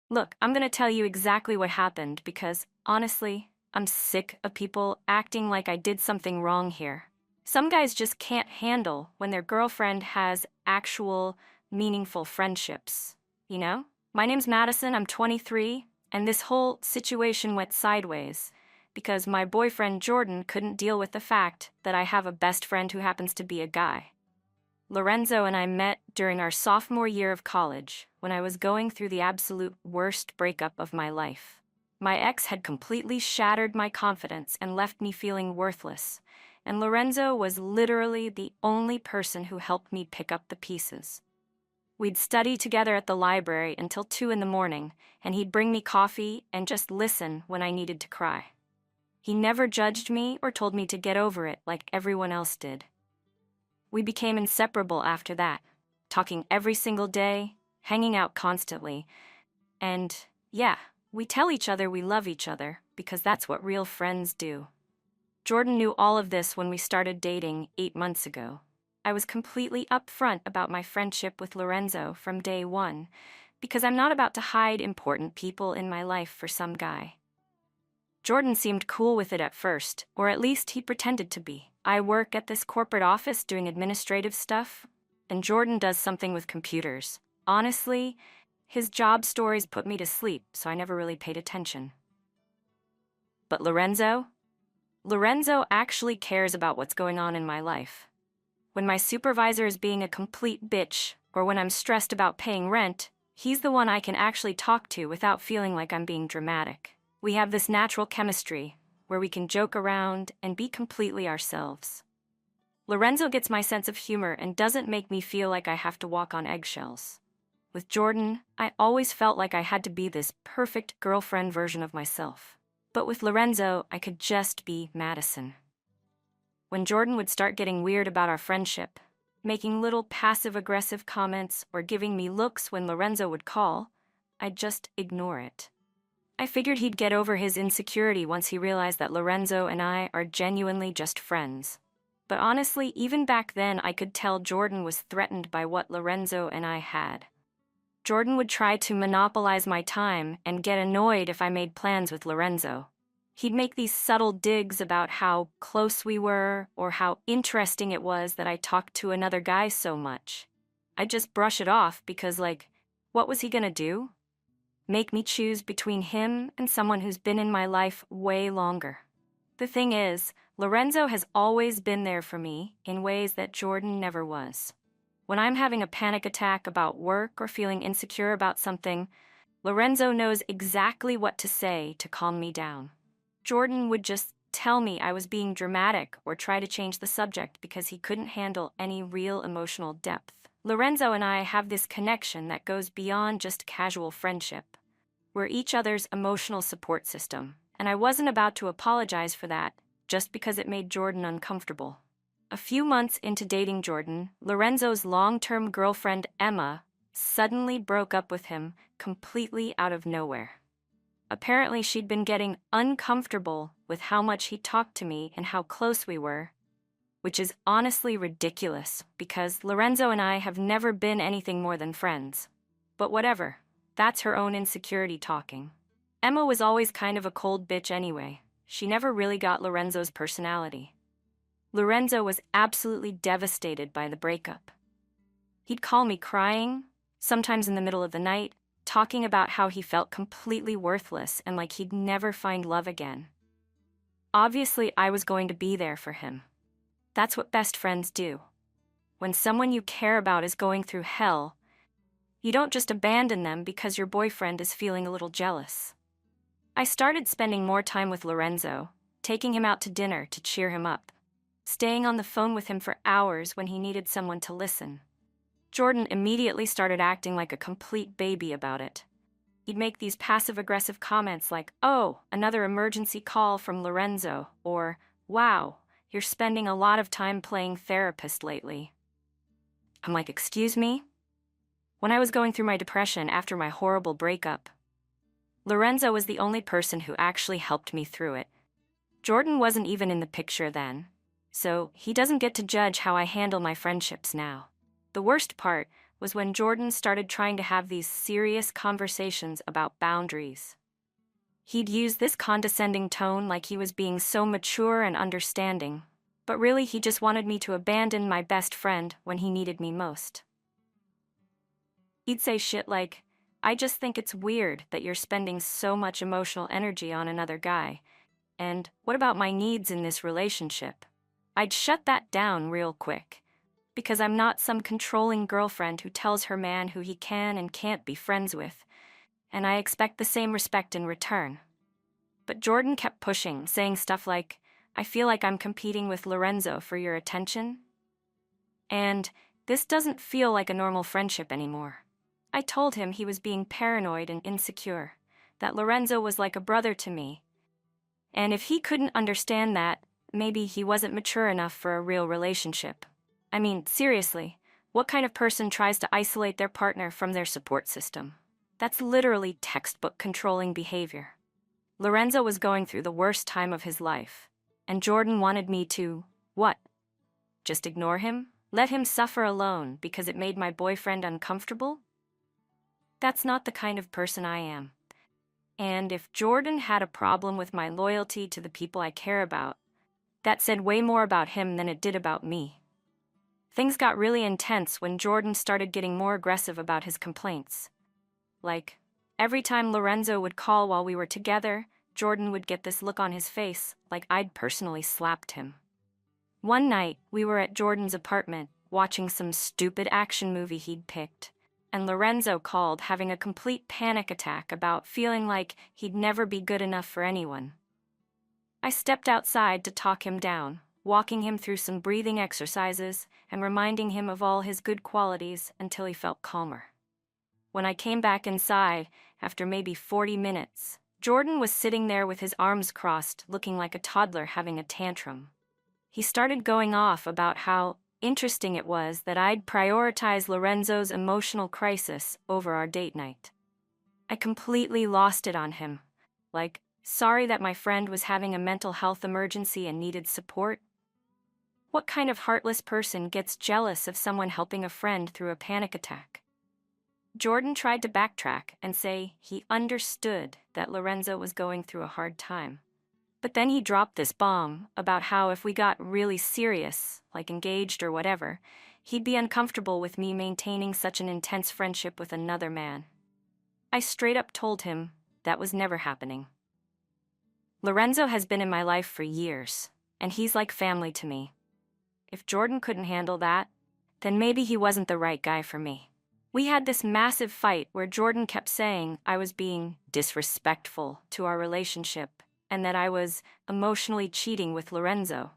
Look, I'm gonna tell you exactly what happened because, honestly, I'm sick of people acting like I did something wrong here. Some guys just can't handle when their girlfriend has actual, meaningful friendships. You know? My name's Madison, I'm 23, and this whole situation went sideways because my boyfriend Jordan couldn't deal with the fact that I have a best friend who happens to be a guy. Lorenzo and I met during our sophomore year of college when I was going through the absolute worst breakup of my life. My ex had completely shattered my confidence and left me feeling worthless, and Lorenzo was literally the only person who helped me pick up the pieces. We'd study together at the library until 2 in the morning, and he'd bring me coffee and just listen when I needed to cry. He never judged me or told me to get over it like everyone else did. We became inseparable after that, talking every single day, hanging out constantly, and yeah, we tell each other we love each other because that's what real friends do. Jordan knew all of this when we started dating 8 months ago. I was completely upfront about my friendship with Lorenzo from day one because I'm not about to hide important people in my life for some guy. Jordan seemed cool with it at first, or at least he pretended to be. I work at this corporate office doing administrative stuff, and Jordan does something with computers. Honestly, his job stories put me to sleep, so I never really paid attention. But Lorenzo? Lorenzo actually cares about what's going on in my life. When my supervisor is being a complete bitch, or when I'm stressed about paying rent, he's the one I can actually talk to without feeling like I'm being dramatic. We have this natural chemistry, where we can joke around and be completely ourselves. Lorenzo gets my sense of humor and doesn't make me feel like I have to walk on eggshells. With Jordan, I always felt like I had to be this perfect girlfriend version of myself. But with Lorenzo, I could just be Madison. When Jordan would start getting weird about our friendship, making little passive-aggressive comments or giving me looks when Lorenzo would call, I'd just ignore it. I figured he'd get over his insecurity once he realized that Lorenzo and I are genuinely just friends. But honestly, even back then, I could tell Jordan was threatened by what Lorenzo and I had. Jordan would try to monopolize my time and get annoyed if I made plans with Lorenzo. He'd make these subtle digs about how close we were or how interesting it was that I talked to another guy so much. I'd just brush it off because, what was he gonna do? Make me choose between him and someone who's been in my life way longer. The thing is, Lorenzo has always been there for me in ways that Jordan never was. When I'm having a panic attack about work or feeling insecure about something, Lorenzo knows exactly what to say to calm me down. Jordan would just tell me I was being dramatic or try to change the subject because he couldn't handle any real emotional depth. Lorenzo and I have this connection that goes beyond just casual friendship. We're each other's emotional support system, and I wasn't about to apologize for that just because it made Jordan uncomfortable. A few months into dating Jordan, Lorenzo's long-term girlfriend, Emma, suddenly broke up with him completely out of nowhere. Apparently, she'd been getting uncomfortable with how much he talked to me and how close we were, which is honestly ridiculous because Lorenzo and I have never been anything more than friends. But whatever, that's her own insecurity talking. Emma was always kind of a cold bitch anyway. She never really got Lorenzo's personality. Lorenzo was absolutely devastated by the breakup. He'd call me crying, sometimes in the middle of the night, talking about how he felt completely worthless and like he'd never find love again. Obviously, I was going to be there for him. That's what best friends do. When someone you care about is going through hell, you don't just abandon them because your boyfriend is feeling a little jealous. I started spending more time with Lorenzo, taking him out to dinner to cheer him up, staying on the phone with him for hours when he needed someone to listen. Jordan immediately started acting like a complete baby about it. He'd make these passive-aggressive comments like, "Oh, another emergency call from Lorenzo," or, "Wow, you're spending a lot of time playing therapist lately." I'm like, "Excuse me?" When I was going through my depression after my horrible breakup, Lorenzo was the only person who actually helped me through it. Jordan wasn't even in the picture then, so he doesn't get to judge how I handle my friendships now. The worst part, was when Jordan started trying to have these serious conversations about boundaries. He'd use this condescending tone like he was being so mature and understanding, but really he just wanted me to abandon my best friend when he needed me most. He'd say shit like, "I just think it's weird that you're spending so much emotional energy on another guy, and what about my needs in this relationship?" I'd shut that down real quick, because I'm not some controlling girlfriend who tells her man who he can and can't be friends with, and I expect the same respect in return. But Jordan kept pushing, saying stuff like, "I feel like I'm competing with Lorenzo for your attention, and this doesn't feel like a normal friendship anymore." I told him he was being paranoid and insecure, that Lorenzo was like a brother to me, and if he couldn't understand that, maybe he wasn't mature enough for a real relationship. I mean, seriously, what kind of person tries to isolate their partner from their support system? That's literally textbook controlling behavior. Lorenzo was going through the worst time of his life, and Jordan wanted me to, what? Just ignore him? Let him suffer alone because it made my boyfriend uncomfortable? That's not the kind of person I am. And if Jordan had a problem with my loyalty to the people I care about, that said way more about him than it did about me. Things got really intense when Jordan started getting more aggressive about his complaints. Like, every time Lorenzo would call while we were together, Jordan would get this look on his face like I'd personally slapped him. One night, we were at Jordan's apartment, watching some stupid action movie he'd picked, and Lorenzo called having a complete panic attack about feeling like he'd never be good enough for anyone. I stepped outside to talk him down, walking him through some breathing exercises and reminding him of all his good qualities until he felt calmer. When I came back inside, after maybe 40 minutes, Jordan was sitting there with his arms crossed, looking like a toddler having a tantrum. He started going off about how interesting it was that I'd prioritize Lorenzo's emotional crisis over our date night. I completely lost it on him, like, sorry that my friend was having a mental health emergency and needed support. What kind of heartless person gets jealous of someone helping a friend through a panic attack? Jordan tried to backtrack and say he understood that Lorenzo was going through a hard time. But then he dropped this bomb about how if we got really serious, like engaged or whatever, he'd be uncomfortable with me maintaining such an intense friendship with another man. I straight up told him that was never happening. Lorenzo has been in my life for years, and he's like family to me. If Jordan couldn't handle that, then maybe he wasn't the right guy for me. We had this massive fight where Jordan kept saying I was being disrespectful to our relationship and that I was emotionally cheating with Lorenzo.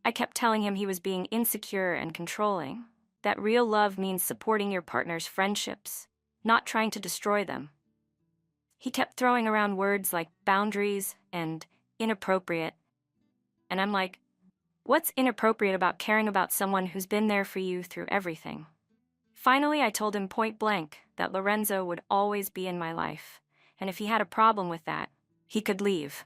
I kept telling him he was being insecure and controlling, that real love means supporting your partner's friendships, not trying to destroy them. He kept throwing around words like boundaries and inappropriate, and I'm like, what's inappropriate about caring about someone who's been there for you through everything? Finally, I told him point blank that Lorenzo would always be in my life, and if he had a problem with that, he could leave.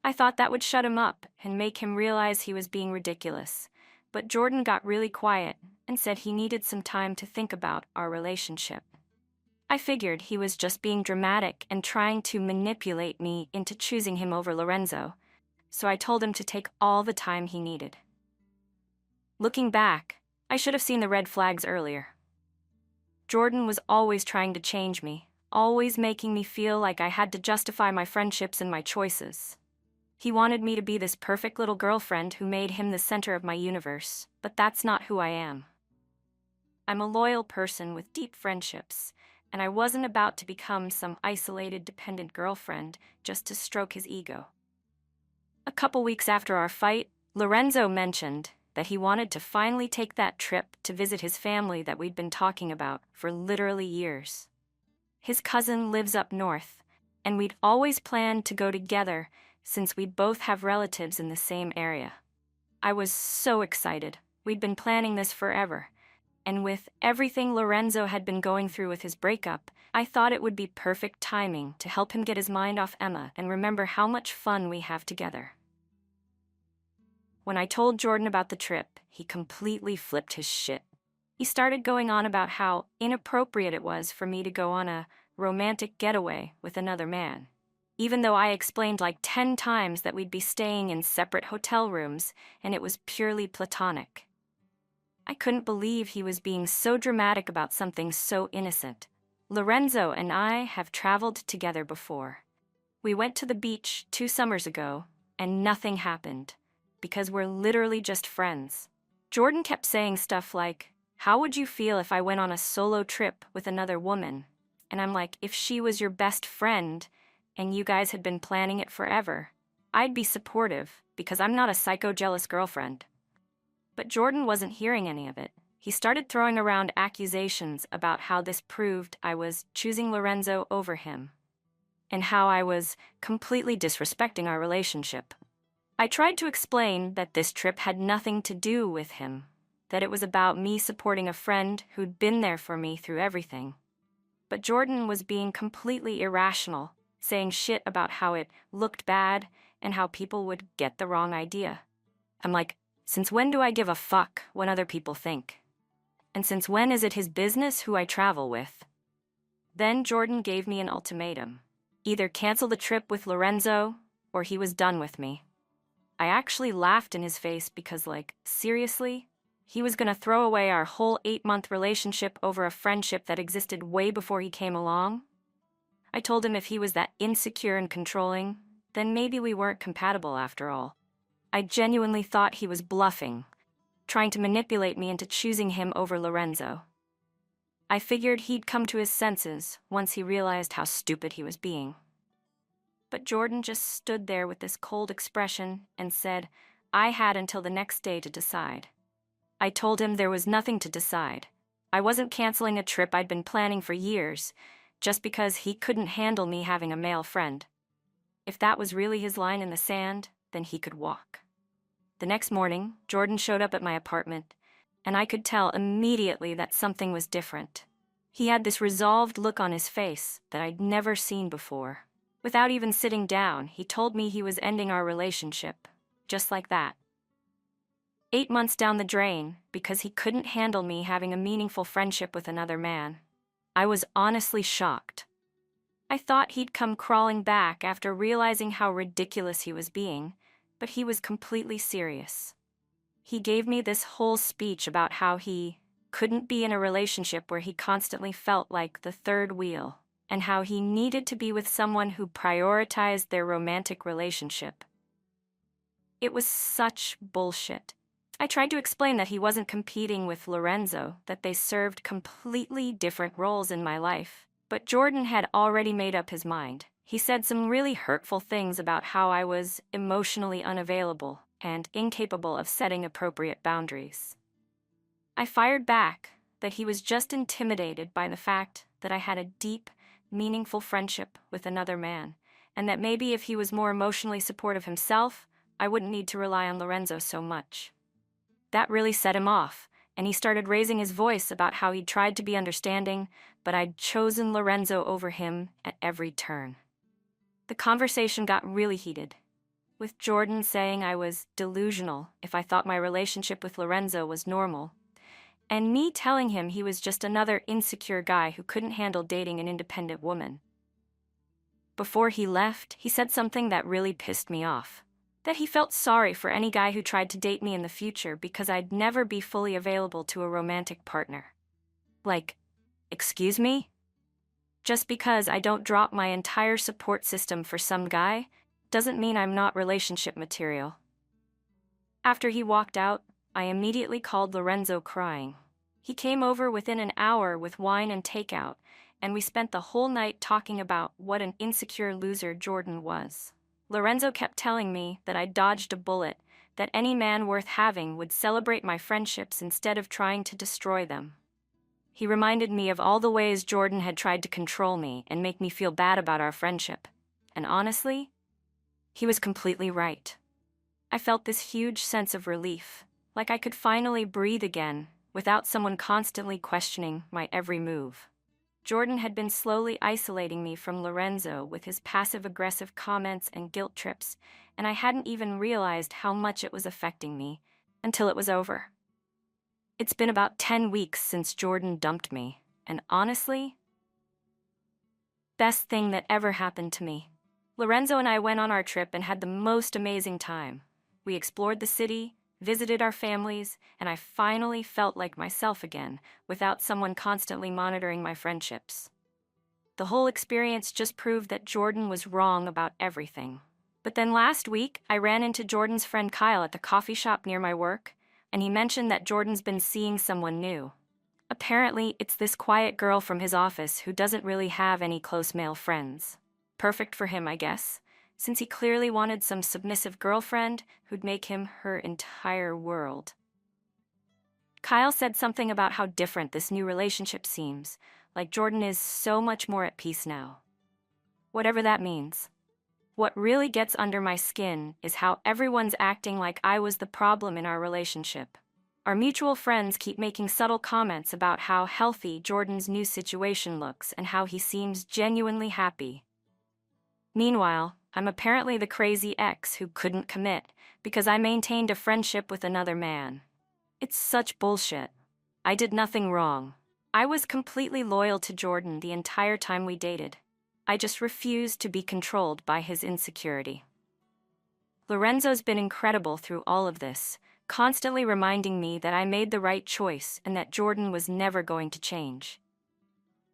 I thought that would shut him up and make him realize he was being ridiculous, but Jordan got really quiet and said he needed some time to think about our relationship. I figured he was just being dramatic and trying to manipulate me into choosing him over Lorenzo, so I told him to take all the time he needed. Looking back, I should have seen the red flags earlier. Jordan was always trying to change me, always making me feel like I had to justify my friendships and my choices. He wanted me to be this perfect little girlfriend who made him the center of my universe, but that's not who I am. I'm a loyal person with deep friendships, and I wasn't about to become some isolated, dependent girlfriend just to stroke his ego. A couple weeks after our fight, Lorenzo mentioned that he wanted to finally take that trip to visit his family that we'd been talking about for literally years. His cousin lives up north, and we'd always planned to go together since we both have relatives in the same area. I was so excited. We'd been planning this forever, and with everything Lorenzo had been going through with his breakup, I thought it would be perfect timing to help him get his mind off Emma and remember how much fun we have together. When I told Jordan about the trip, he completely flipped his shit. He started going on about how inappropriate it was for me to go on a romantic getaway with another man, even though I explained like 10 times that we'd be staying in separate hotel rooms and it was purely platonic. I couldn't believe he was being so dramatic about something so innocent. Lorenzo and I have traveled together before. We went to the beach 2 summers ago, and nothing happened, because we're literally just friends. Jordan kept saying stuff like, "How would you feel if I went on a solo trip with another woman?" And I'm like, if she was your best friend, and you guys had been planning it forever, I'd be supportive, because I'm not a psycho-jealous girlfriend. But Jordan wasn't hearing any of it. He started throwing around accusations about how this proved I was choosing Lorenzo over him, and how I was completely disrespecting our relationship. I tried to explain that this trip had nothing to do with him, that it was about me supporting a friend who'd been there for me through everything. But Jordan was being completely irrational, saying shit about how it looked bad and how people would get the wrong idea. I'm like, since when do I give a fuck what other people think? And since when is it his business who I travel with? Then Jordan gave me an ultimatum. Either cancel the trip with Lorenzo, or he was done with me. I actually laughed in his face because, like, seriously? He was gonna throw away our whole 8-month relationship over a friendship that existed way before he came along? I told him if he was that insecure and controlling, then maybe we weren't compatible after all. I genuinely thought he was bluffing, trying to manipulate me into choosing him over Lorenzo. I figured he'd come to his senses once he realized how stupid he was being. But Jordan just stood there with this cold expression and said I had until the next day to decide. I told him there was nothing to decide. I wasn't canceling a trip I'd been planning for years, just because he couldn't handle me having a male friend. If that was really his line in the sand, then he could walk. The next morning, Jordan showed up at my apartment, and I could tell immediately that something was different. He had this resolved look on his face that I'd never seen before. Without even sitting down, he told me he was ending our relationship, just like that. 8 months down the drain, because he couldn't handle me having a meaningful friendship with another man. I was honestly shocked. I thought he'd come crawling back after realizing how ridiculous he was being, but he was completely serious. He gave me this whole speech about how he couldn't be in a relationship where he constantly felt like the third wheel, and how he needed to be with someone who prioritized their romantic relationship. It was such bullshit. I tried to explain that he wasn't competing with Lorenzo, that they served completely different roles in my life. But Jordan had already made up his mind. He said some really hurtful things about how I was emotionally unavailable and incapable of setting appropriate boundaries. I fired back that he was just intimidated by the fact that I had a deep, meaningful friendship with another man, and that maybe if he was more emotionally supportive himself, I wouldn't need to rely on Lorenzo so much. That really set him off, and he started raising his voice about how he'd tried to be understanding, but I'd chosen Lorenzo over him at every turn. The conversation got really heated, with Jordan saying I was delusional if I thought my relationship with Lorenzo was normal, and me telling him he was just another insecure guy who couldn't handle dating an independent woman. Before he left, he said something that really pissed me off. That he felt sorry for any guy who tried to date me in the future because I'd never be fully available to a romantic partner. Like, excuse me? Just because I don't drop my entire support system for some guy doesn't mean I'm not relationship material. After he walked out, I immediately called Lorenzo crying. He came over within an hour with wine and takeout, and we spent the whole night talking about what an insecure loser Jordan was. Lorenzo kept telling me that I dodged a bullet, that any man worth having would celebrate my friendships instead of trying to destroy them. He reminded me of all the ways Jordan had tried to control me and make me feel bad about our friendship. And honestly, he was completely right. I felt this huge sense of relief, like I could finally breathe again without someone constantly questioning my every move. Jordan had been slowly isolating me from Lorenzo with his passive-aggressive comments and guilt trips, and I hadn't even realized how much it was affecting me until it was over. It's been about 10 weeks since Jordan dumped me, and honestly, best thing that ever happened to me. Lorenzo and I went on our trip and had the most amazing time. We explored the city, visited our families, and I finally felt like myself again, without someone constantly monitoring my friendships. The whole experience just proved that Jordan was wrong about everything. But then last week, I ran into Jordan's friend Kyle at the coffee shop near my work, and he mentioned that Jordan's been seeing someone new. Apparently, it's this quiet girl from his office who doesn't really have any close male friends. Perfect for him, I guess, since he clearly wanted some submissive girlfriend who'd make him her entire world. Kyle said something about how different this new relationship seems, like Jordan is so much more at peace now. Whatever that means. What really gets under my skin is how everyone's acting like I was the problem in our relationship. Our mutual friends keep making subtle comments about how healthy Jordan's new situation looks and how he seems genuinely happy. Meanwhile, I'm apparently the crazy ex who couldn't commit because I maintained a friendship with another man. It's such bullshit. I did nothing wrong. I was completely loyal to Jordan the entire time we dated. I just refused to be controlled by his insecurity. Lorenzo's been incredible through all of this, constantly reminding me that I made the right choice and that Jordan was never going to change.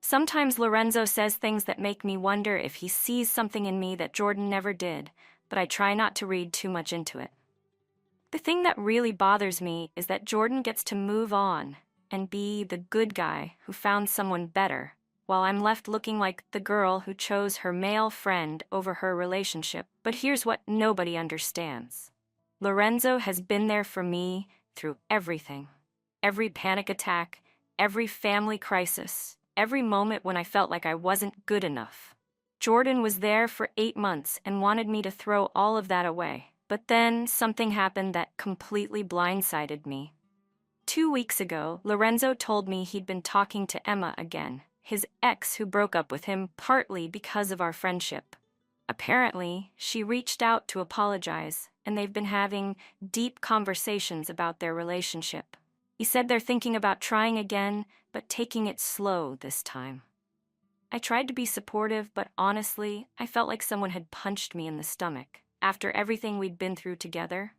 Sometimes Lorenzo says things that make me wonder if he sees something in me that Jordan never did, but I try not to read too much into it. The thing that really bothers me is that Jordan gets to move on and be the good guy who found someone better, while I'm left looking like the girl who chose her male friend over her relationship. But here's what nobody understands. Lorenzo has been there for me through everything. Every panic attack, every family crisis, every moment when I felt like I wasn't good enough. Jordan was there for 8 months and wanted me to throw all of that away. But then something happened that completely blindsided me. 2 weeks ago, Lorenzo told me he'd been talking to Emma again, his ex who broke up with him partly because of our friendship. Apparently, she reached out to apologize, and they've been having deep conversations about their relationship. He said they're thinking about trying again, but taking it slow this time. I tried to be supportive, but honestly, I felt like someone had punched me in the stomach. After everything we'd been through together,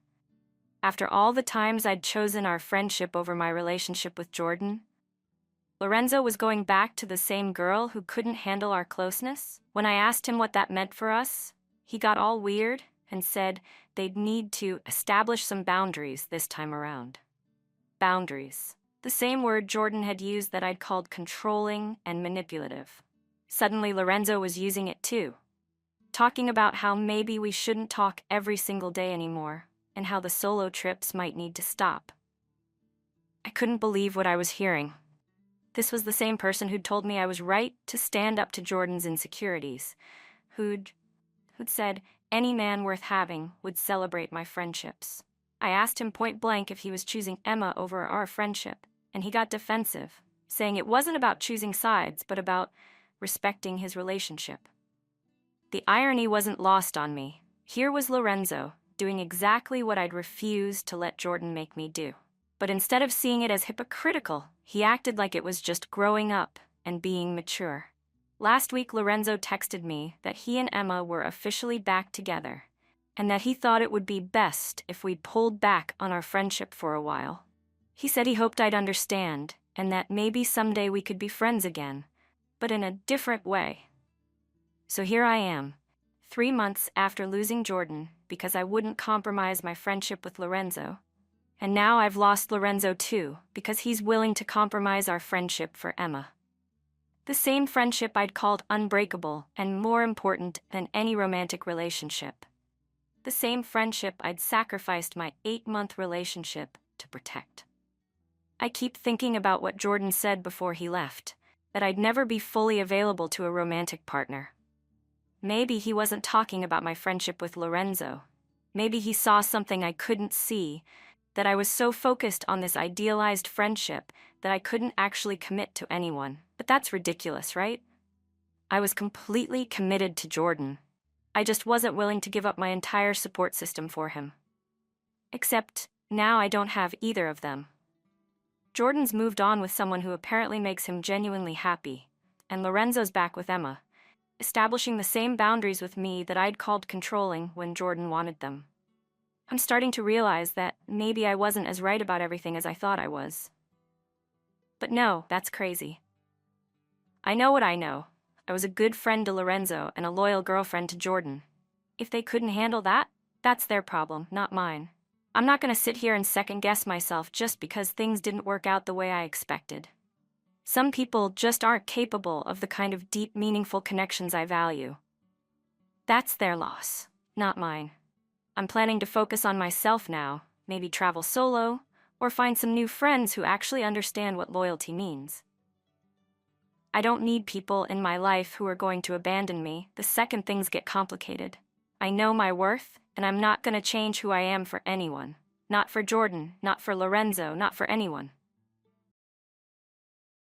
after all the times I'd chosen our friendship over my relationship with Jordan, Lorenzo was going back to the same girl who couldn't handle our closeness. When I asked him what that meant for us, he got all weird and said they'd need to establish some boundaries this time around. Boundaries. The same word Jordan had used that I'd called controlling and manipulative. Suddenly, Lorenzo was using it too, talking about how maybe we shouldn't talk every single day anymore, and how the solo trips might need to stop. I couldn't believe what I was hearing. This was the same person who'd told me I was right to stand up to Jordan's insecurities, who'd said any man worth having would celebrate my friendships. I asked him point blank if he was choosing Emma over our friendship, and he got defensive, saying it wasn't about choosing sides, but about respecting his relationship. The irony wasn't lost on me. Here was Lorenzo, doing exactly what I'd refused to let Jordan make me do. But instead of seeing it as hypocritical, he acted like it was just growing up and being mature. Last week, Lorenzo texted me that he and Emma were officially back together, and that he thought it would be best if we pulled back on our friendship for a while. He said he hoped I'd understand, and that maybe someday we could be friends again, but in a different way. So here I am, 3 months after losing Jordan because I wouldn't compromise my friendship with Lorenzo. And now I've lost Lorenzo too, because he's willing to compromise our friendship for Emma. The same friendship I'd called unbreakable and more important than any romantic relationship. The same friendship I'd sacrificed my 8-month relationship to protect. I keep thinking about what Jordan said before he left, that I'd never be fully available to a romantic partner. Maybe he wasn't talking about my friendship with Lorenzo. Maybe he saw something I couldn't see, that I was so focused on this idealized friendship that I couldn't actually commit to anyone. But that's ridiculous, right? I was completely committed to Jordan. I just wasn't willing to give up my entire support system for him. Except, now I don't have either of them. Jordan's moved on with someone who apparently makes him genuinely happy, and Lorenzo's back with Emma, establishing the same boundaries with me that I'd called controlling when Jordan wanted them. I'm starting to realize that maybe I wasn't as right about everything as I thought I was. But no, that's crazy. I know what I know. I was a good friend to Lorenzo and a loyal girlfriend to Jordan. If they couldn't handle that, that's their problem, not mine. I'm not gonna sit here and second-guess myself just because things didn't work out the way I expected. Some people just aren't capable of the kind of deep, meaningful connections I value. That's their loss, not mine. I'm planning to focus on myself now, maybe travel solo, or find some new friends who actually understand what loyalty means. I don't need people in my life who are going to abandon me the second things get complicated. I know my worth, and I'm not going to change who I am for anyone. Not for Jordan, not for Lorenzo, not for anyone.